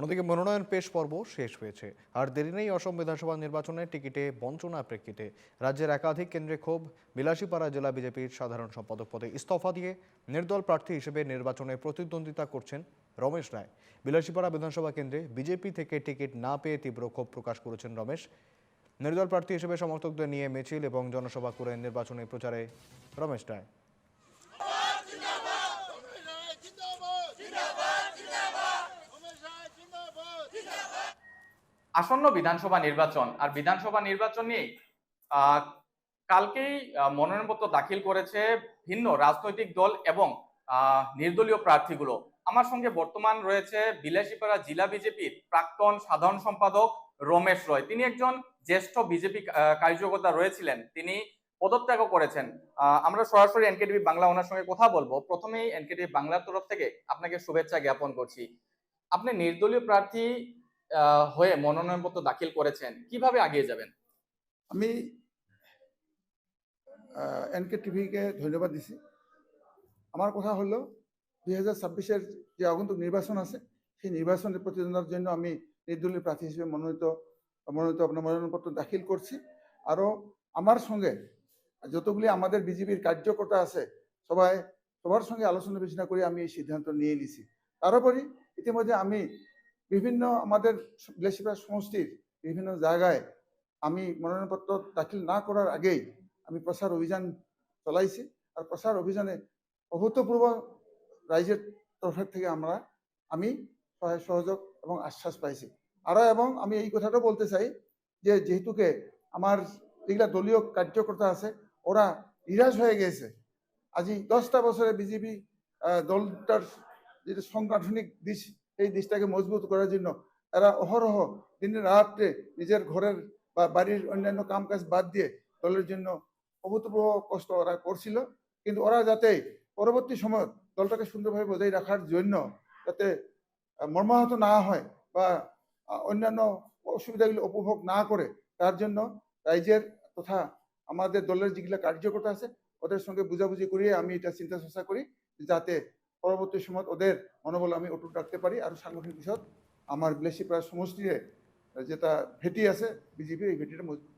অন্যদিকে মনোনয়ন পেশ পর্ব শেষ হয়েছে, আর দেরি নেই অসম বিধানসভা নির্বাচনের টিকিটে বঞ্চনার প্রেক্ষিতে রাজ্যের একাধিক কেন্দ্রে ক্ষোভ। বিলাসীপাড়া জেলা বিজেপির সাধারণ সম্পাদক পদে ইস্তফা দিয়ে নির্দল প্রার্থী হিসেবে নির্বাচনে প্রতিদ্বন্দ্বিতা করছেন রমেশ রায়। বিলাসীপাড়া বিধানসভা কেন্দ্রে বিজেপি থেকে টিকিট না পেয়ে তীব্র ক্ষোভ প্রকাশ করেছেন রমেশ। নির্দল প্রার্থী হিসেবে সমর্থকদের নিয়ে মিছিল এবং জনসভা করে নির্বাচনী প্রচারে রমেশ রায়। আসন্ন বিধানসভা নির্বাচন আর বিধানসভা নির্বাচন নিয়ে আহ, কালকেই মনোনয়নপত্র দাখিল করেছে ভিন্ন রাজনৈতিক দল এবং নির্দলীয় প্রার্থীগুলো। আমার সঙ্গে বর্তমান রয়েছে বিলাসীপাড়া জেলা বিজেপির প্রাক্তন সাধারণ সম্পাদক রমেশ রয়। তিনি একজন জ্যেষ্ঠ বিজেপি কার্যকর্তা রয়েছিলেন, তিনি পদত্যাগও করেছেন। আমরা সরাসরি এনকেটিভি বাংলা ওনার সঙ্গে কথা বলবো। প্রথমেই এনকেটিভি বাংলার তরফ থেকে আপনাকে শুভেচ্ছা জ্ঞাপন করছি। আপনি নির্দলীয় প্রার্থী হয়ে মনোনয়নপত্র দাখিল করেছেন, কিভাবে আগিয়ে যাবেন? আমি এনকে টিভিকে ধন্যবাদ দিছি। আমার কথা হলো 2026-এর যে আগন্তুক নির্বাচন আছে, সেই নির্বাচনের প্রতিদ্বন্দ্বিতার জন্য আমি নির্দলীয় প্রার্থী হিসেবে আপনার মনোনয়নপত্র দাখিল করছি। আরও আমার সঙ্গে যতগুলি আমাদের বিজেপির কার্যকর্তা আছে সবার সঙ্গে আলোচনা বিবেচনা করে আমি এই সিদ্ধান্ত নিয়ে নিছি। তারপরই ইতিমধ্যে আমি বিভিন্ন আমাদের বিলাসীপাড়া সমষ্টির বিভিন্ন জায়গায় আমি মনোনয়নপত্র দাখিল না করার আগেই আমি প্রচার অভিযান চলাইছি। আর প্রচার অভিযানে অভূতপূর্ব রাইজের তরফের থেকে আমি সহায় সহযোগ এবং আশ্বাস পাইছি। এবং আমি এই কথাটা বলতে চাই যে যেহেতুকে আমার যেগুলা দলীয় কার্যকর্তা আছে ওরা নিরাশ হয়ে গেছে। আজি 10টা বছরে বিজেপি দলটার যেটা সাংগঠনিক দিশ, এই দিশটাকে মজবুত করার জন্য এরা অহরহ দিনে রাত্রে নিজের ঘরের বা বাড়ির অন্যান্য কাম কাজ বাদ দিয়ে দলের জন্য অভূতপূর্ব কষ্ট ওরা করছিল। কিন্তু ওরা যাতে পরবর্তী সময় দলটাকে সুন্দরভাবে বজায় রাখার জন্য যাতে মর্মাহত না হয় বা অন্যান্য অসুবিধাগুলো উপভোগ না করে, তার জন্য রাইজের তথা আমাদের দলের যেগুলো কার্যকর্তা আছে ওদের সঙ্গে বুঝাবুঝি করিয়ে আমি এটা চিন্তা চর্চা করি যাতে পরবর্তী সময় ওদের মনোবল আমি অটুট রাখতে পারি। আর সাংগঠনিক বিষয় আমার বিলাসীপাড়া সমষ্টিতে যেটা ভেটি আছে বিজেপি, এই ভেটিটা মজবুত